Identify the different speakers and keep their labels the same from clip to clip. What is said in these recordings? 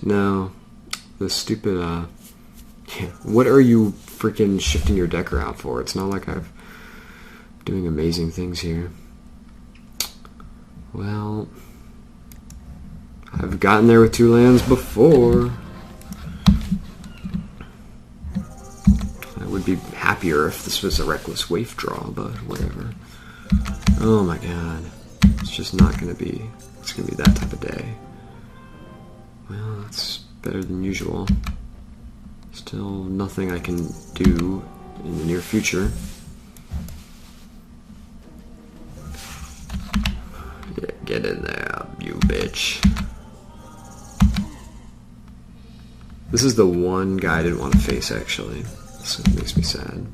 Speaker 1: No, the stupid, yeah. What are you freaking shifting your deck around for? It's not like I'm doing amazing things here. Well, I've gotten there with 2 lands before. I would be happier if this was a reckless waif draw, but whatever. Oh my god. It's just not gonna be, it's gonna be that type of day. Well, that's better than usual. Still nothing I can do in the near future. Yeah, get in there, you bitch. This is the one guy I didn't want to face, actually. So it makes me sad.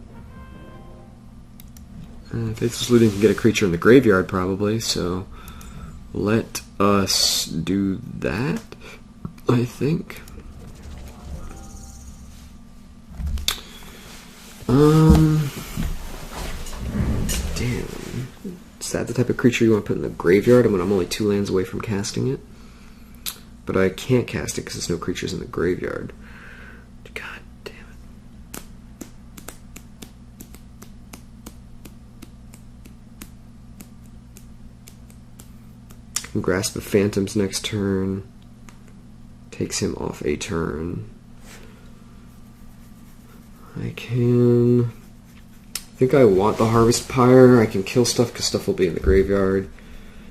Speaker 1: Faithless Looting can get a creature in the graveyard, probably, so let us do that, I think. Damn. Is that the type of creature you want to put in the graveyard when I'm only 2 lands away from casting it? But I can't cast it because there's no creatures in the graveyard. God damn it. Grasp of Phantoms next turn. Takes him off a turn. I think I want the Harvest Pyre. I can kill stuff because stuff will be in the graveyard.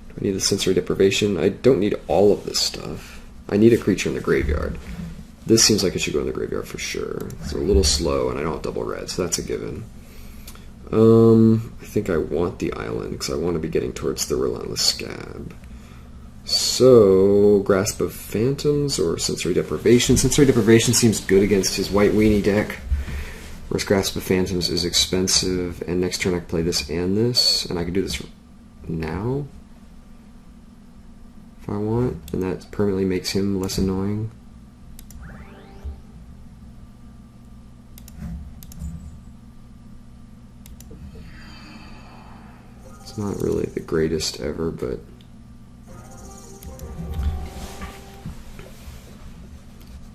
Speaker 1: Do I need the Sensory Deprivation? I don't need all of this stuff. I need a creature in the graveyard. This seems like it should go in the graveyard for sure. It's a little slow and I don't have double red, so that's a given. I think I want the island because I want to be getting towards the Relentless Scab. So, Grasp of Phantoms or Sensory Deprivation. Sensory Deprivation seems good against his white weenie deck. Whereas Grasp of Phantoms is expensive, and next turn I can play this and this, and I can do this now if I want, and that permanently makes him less annoying. It's not really the greatest ever, but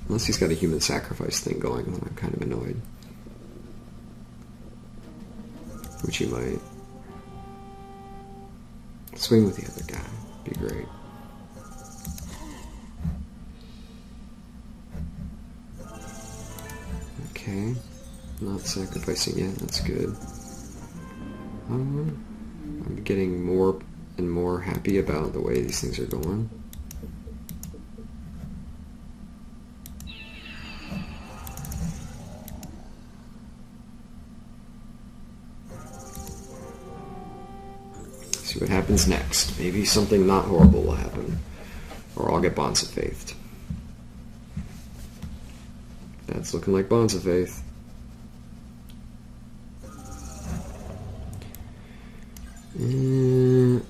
Speaker 1: unless he's got a human sacrifice thing going, then I'm kind of annoyed. Which he might. Swing with the other guy. Be great. Okay. Not sacrificing yet. That's good. I'm getting more and more happy about the way these things are going. See what happens next. Maybe something not horrible will happen. Or I'll get Bonds of Faith. That's looking like Bonds of Faith. And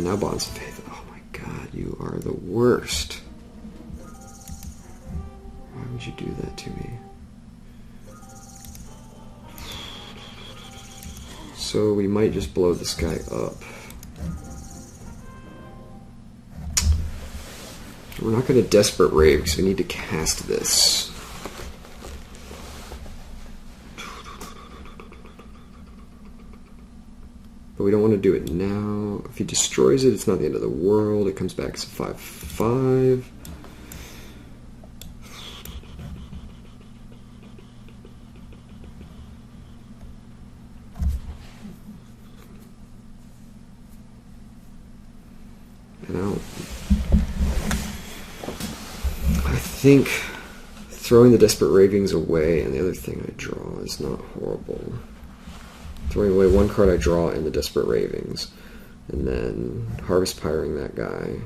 Speaker 1: now Bonds of Faith. Oh my god, you are the worst. Why would you do that to me? So we might just blow this guy up. We're not going to Desperate Rave because we need to cast this. But we don't want to do it now. If he destroys it, it's not the end of the world. It comes back as a 5/5. I think throwing the Desperate Ravings away and the other thing I draw is not horrible. Throwing away one card I draw and the Desperate Ravings, and then Harvest Pyring that guy.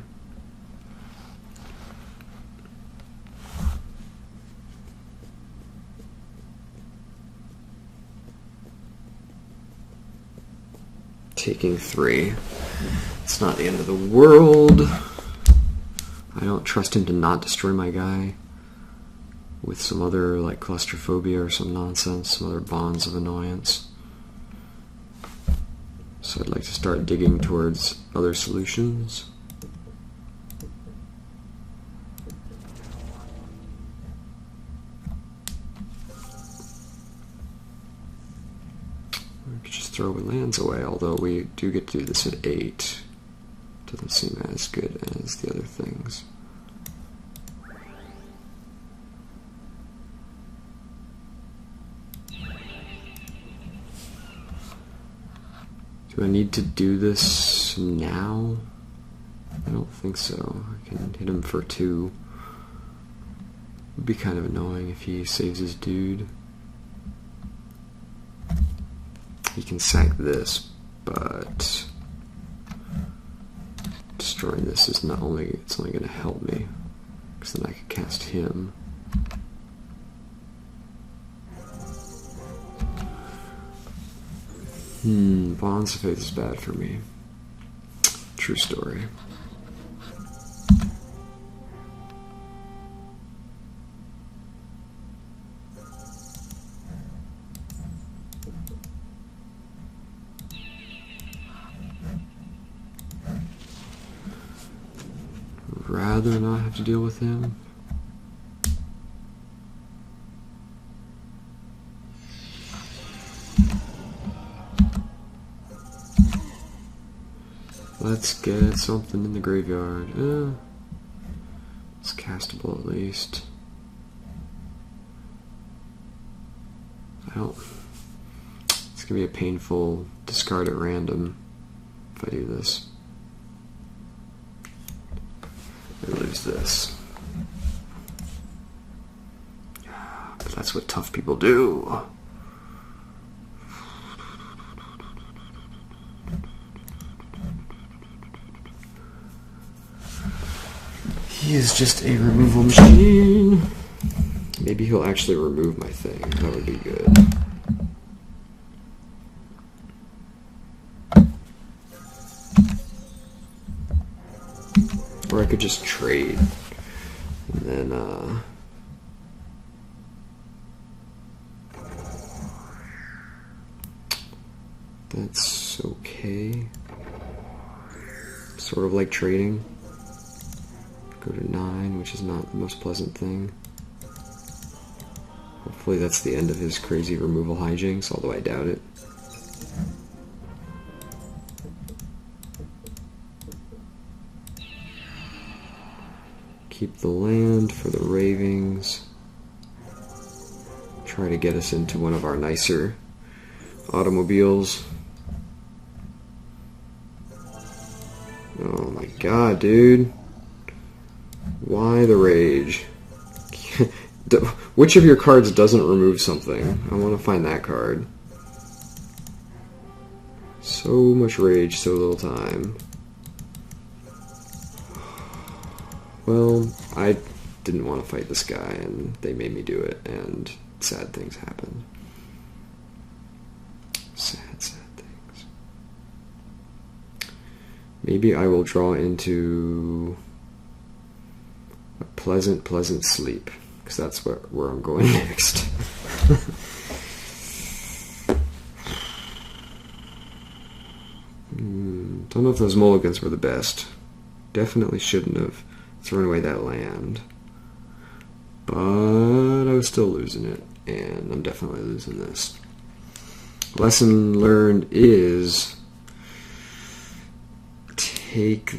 Speaker 1: Taking 3. It's not the end of the world. I don't trust him to not destroy my guy with some other like claustrophobia or some nonsense, some other bonds of annoyance. So I'd like to start digging towards other solutions. throwing lands away, although we do get to do this at 8. Doesn't seem as good as the other things. Do I need to do this now? I don't think so. I can hit him for 2. Would be kind of annoying if he saves his dude. He can sack this, but destroying this is not only, it's only going to help me, because then I can cast him. Bonds of Faith is bad for me. True story. Rather not have to deal with him. Let's get something in the graveyard. It's castable at least. Well, it's gonna be a painful discard at random if I do this. I lose this. But that's what tough people do. He is just a removal machine. Maybe he'll actually remove my thing. That would be good. Or I could just trade. And then, that's okay. Sort of like trading. Go to 9, which is not the most pleasant thing. Hopefully that's the end of his crazy removal hijinks, although I doubt it. Keep the land for the ravings. Try to get us into one of our nicer automobiles. Oh my god, dude. Why the rage? Which of your cards doesn't remove something? I want to find that card. So much rage, so little time. Well, I didn't want to fight this guy, and they made me do it, and sad things happened. Sad, sad things. Maybe I will draw into a pleasant, pleasant sleep, because that's where I'm going next. Don't know if those mulligans were the best. Definitely shouldn't have thrown away that land. But I was still losing it, and I'm definitely losing this. Lesson learned is take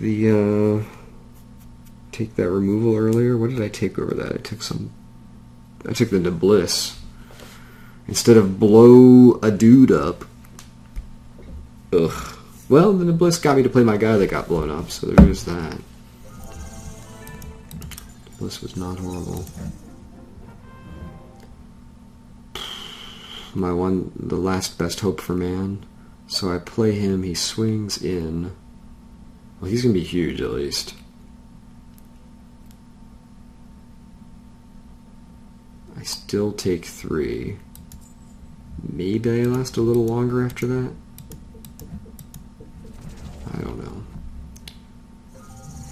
Speaker 1: that removal earlier. What did I take over that? I took the Bliss. Instead of blow a dude up. Ugh. Well, the Bliss got me to play my guy that got blown up, so there goes that. Bliss was not horrible. The last best hope for man. So I play him, he swings in. Well, he's going to be huge at least. I still take 3. Maybe I last a little longer after that. I don't know.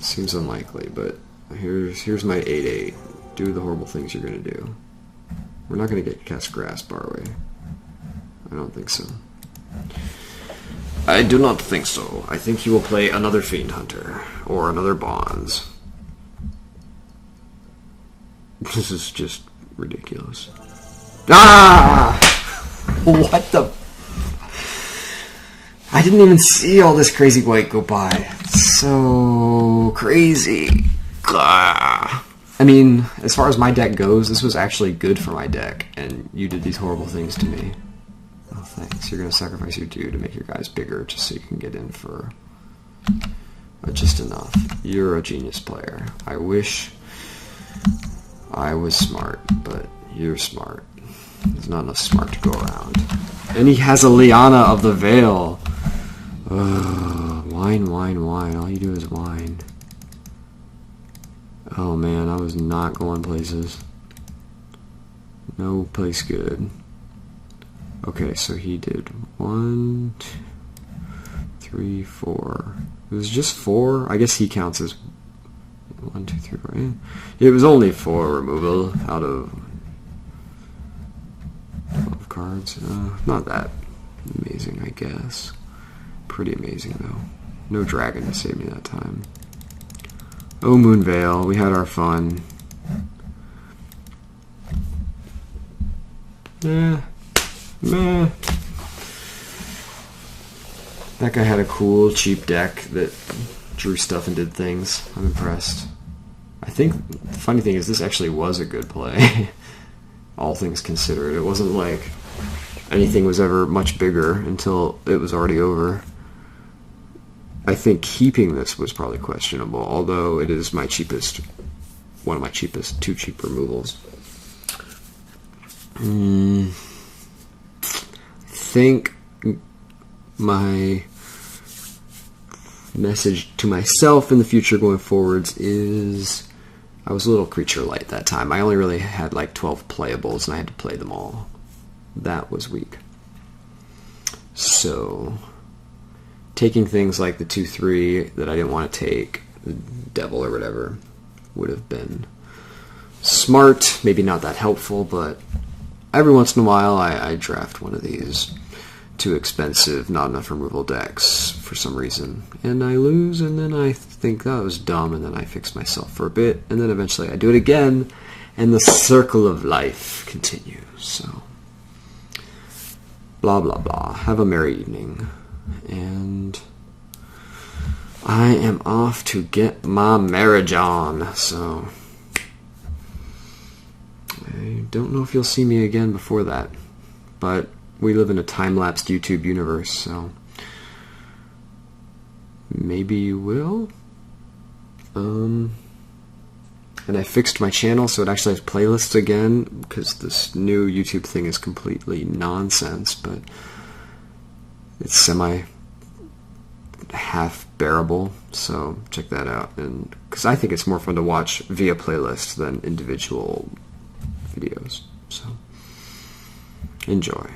Speaker 1: Seems unlikely, but here's my 8/8. Do the horrible things you're going to do. We're not going to get cast grass, are we? I don't think so. I do not think so. I think he will play another Fiend Hunter or another Bonds. This is just ridiculous. Ah! What the? I didn't even see all this crazy white go by. So crazy. Gah. I mean, as far as my deck goes, this was actually good for my deck, and you did these horrible things to me. Oh, thanks. You're going to sacrifice your 2 to make your guys bigger just so you can get in for just enough. You're a genius player. I wish I was smart, but you're smart. There's not enough smart to go around. And he has a Liana of the Veil. Ugh, whine, whine, whine. All you do is whine. Oh man, I was not going places. No place good. Okay, so he did 1, 2, 3, 4. It was just 4. I guess he counts as 1, 2, 3, 4. Yeah. It was only 4 removal out of 12 cards. Not that amazing, I guess. Pretty amazing though. No dragon to save me that time. Oh, Moonveil, we had our fun. Meh. That guy had a cool, cheap deck that drew stuff and did things. I'm impressed. I think the funny thing is this actually was a good play. All things considered. It wasn't like anything was ever much bigger until it was already over. I think keeping this was probably questionable, although it is my cheapest, one of my cheapest, 2 cheap removals. I think my message to myself in the future going forwards is I was a little creature light that time. I only really had like 12 playables and I had to play them all. That was weak. So taking things like the 2/3 that I didn't want to take, the devil or whatever, would have been smart, maybe not that helpful, but every once in a while I draft one of these too expensive, not enough removal decks for some reason, and I lose, and then I think that was dumb, and then I fix myself for a bit, and then eventually I do it again, and the circle of life continues. So blah blah blah. Have a merry evening, and I am off to get my marriage on. So I don't know if you'll see me again before that, but we live in a time-lapsed YouTube universe, so maybe you will. And I fixed my channel so it actually has playlists again, because this new YouTube thing is completely nonsense, but it's semi half bearable, so check that out. And because I think it's more fun to watch via playlist than individual videos, so enjoy.